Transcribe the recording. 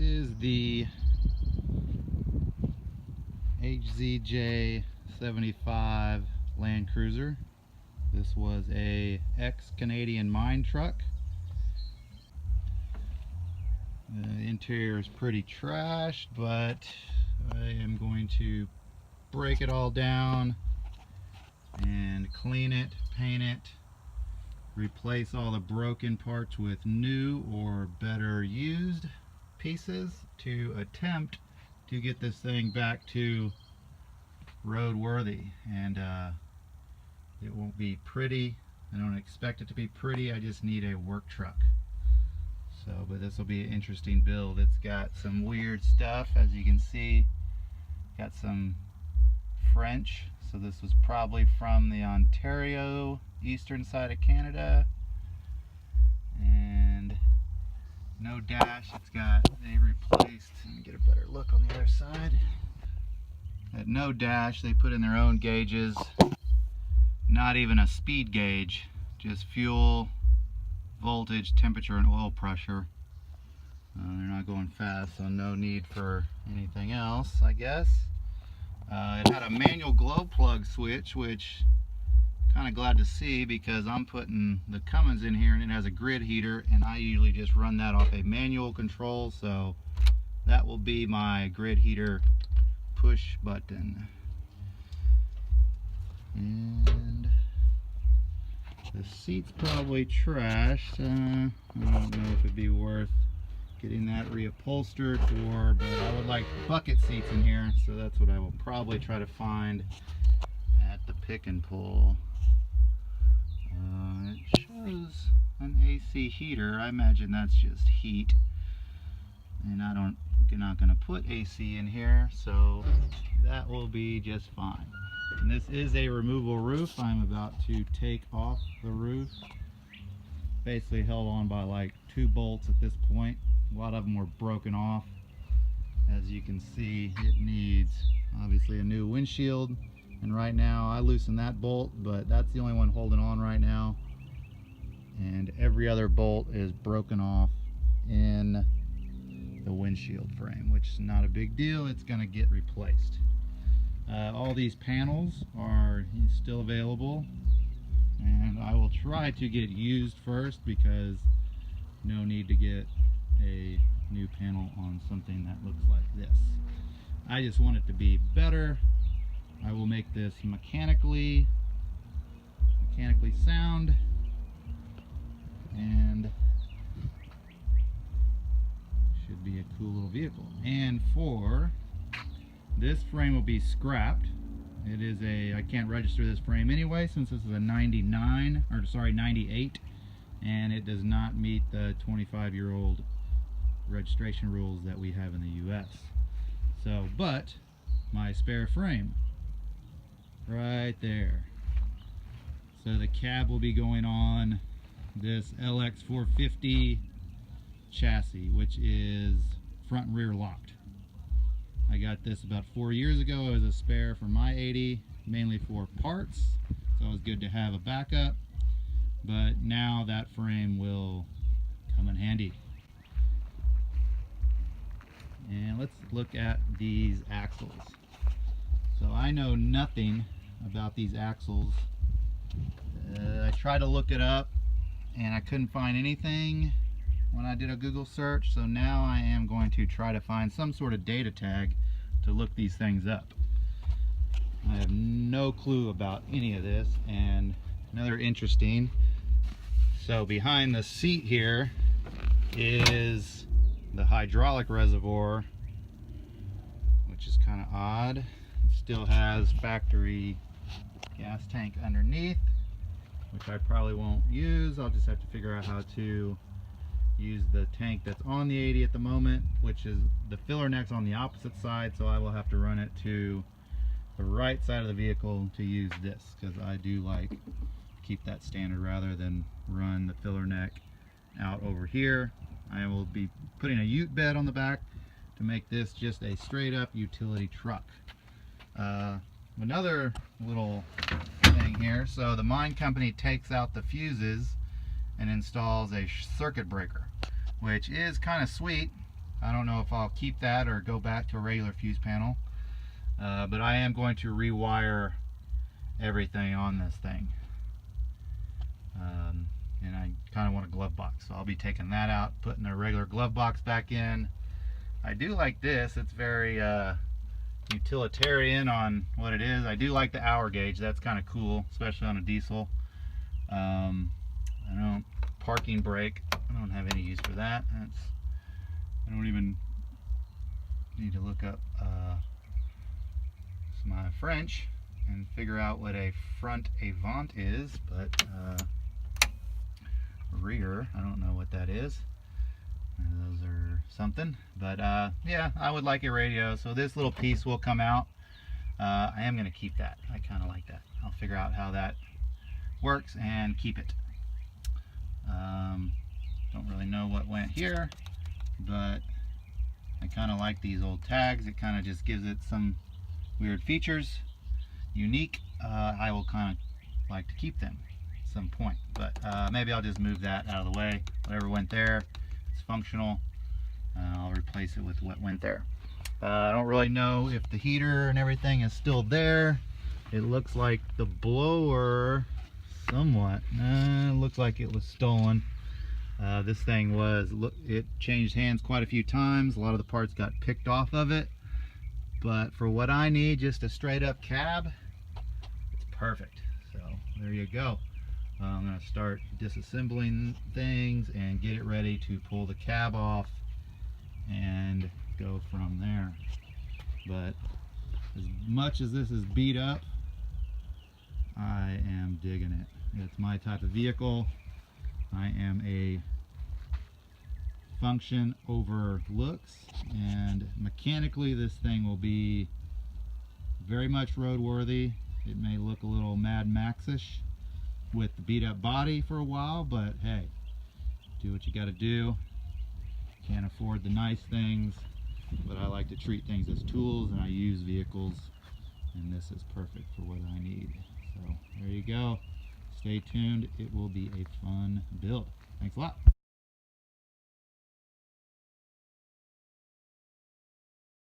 is the HZJ 75 Land Cruiser. This was a ex-Canadian mine truck. The interior is pretty trashed, but I am going to break it all down and clean it, paint it, replace all the broken parts with new or better used pieces to attempt to get this thing back to roadworthy. And it won't be pretty. I don't expect it to be pretty. I just need a work truck. So, but this will be an interesting build. It's got some weird stuff, as you can see. Got some French, so this was probably from the Ontario eastern side of Canada. And no dash. It's got, they replaced, let me get a better look on the other side. At no dash, they put in their own gauges. Not even a speed gauge, just fuel, voltage, temperature, and oil pressure. They're not going fast, so no need for anything else, I guess. It had a manual glow plug switch, which I'm kind of glad to see, because I'm putting the Cummins in here and it has a grid heater, and I usually just run that off a manual control, so that will be my grid heater push button. And the seat's probably trashed. I don't know if it'd be worth getting that reupholstered for, but I would like bucket seats in here, so that's what I will probably try to find at the pick and pull. It shows an AC heater. I imagine that's just heat, and you're not going to put AC in here, so that will be just fine. And this is a removable roof. I'm about to take off the roof. Basically held on by like 2 bolts at this point. A lot of them were broken off. As you can see, it needs obviously a new windshield. And right now I loosened that bolt, but that's the only one holding on right now. And every other bolt is broken off in the windshield frame, which is not a big deal. It's going to get replaced. All these panels are still available, and I will try to get used first, because no need to get a new panel on something that looks like this. I just want it to be better. I will make this mechanically sound, and should be a cool little vehicle. And for this frame will be scrapped. It is I can't register this frame anyway, since this is a 98, and it does not meet the 25-year-old registration rules that we have in the US. So, but my spare frame right there. So the cab will be going on this LX 450 chassis, which is front and rear locked. I got this about 4 years ago as a spare for my 80, mainly for parts, so it was good to have a backup, but now that frame will come in handy. And let's look at these axles. So I know nothing about these axles. I tried to look it up and I couldn't find anything when I did a Google search, so now I am going to try to find some sort of data tag to look these things up. I have no clue about any of this. And another interesting, so behind the seat here is the hydraulic reservoir, which is kind of odd. It still has factory gas tank underneath, which I probably won't use. I'll just have to figure out how to use the tank that's on the 80 at the moment, which is the filler neck's on the opposite side, so I will have to run it to the right side of the vehicle to use this, because I do like to keep that standard rather than run the filler neck out over here. I will be putting a ute bed on the back to make this just a straight up utility truck. Another little thing here, so the mine company takes out the fuses and installs a circuit breaker, which is kind of sweet. I don't know if I'll keep that or go back to a regular fuse panel, but I am going to rewire everything on this thing. And I kind of want a glove box, so I'll be taking that out, putting a regular glove box back in. I do like this. It's very utilitarian on what it is. I do like the hour gauge. That's kind of cool, especially on a diesel. I don't parking brake. I don't have any use for that. I don't even need to look up my French and figure out what a front avant is, but rear, I don't know what that is. Those are something, but yeah, I would like a radio, so this little piece will come out. I am going to keep that. I kind of like that. I'll figure out how that works and keep it. Don't really know what went here, but I kind of like these old tags. It kind of just gives it some weird features, unique. I will kind of like to keep them at some point, but maybe I'll just move that out of the way. Whatever went there, it's functional. I'll replace it with what went there. I don't really know if the heater and everything is still there. It looks like the blower somewhat, looks like it was stolen. This thing was, it changed hands quite a few times. A lot of the parts got picked off of it, but for what I need, just a straight up cab, it's perfect. So there you go. I'm going to start disassembling things and get it ready to pull the cab off and go from there. But as much as this is beat up, I am digging it. It's my type of vehicle. I am a function over looks, and mechanically this thing will be very much roadworthy. It may look a little Mad Max-ish with the beat up body for a while, but hey, do what you got to do. Can't afford the nice things, but I like to treat things as tools, and I use vehicles, and this is perfect for what I need. So there you go. Stay tuned. It will be a fun build. Thanks a lot.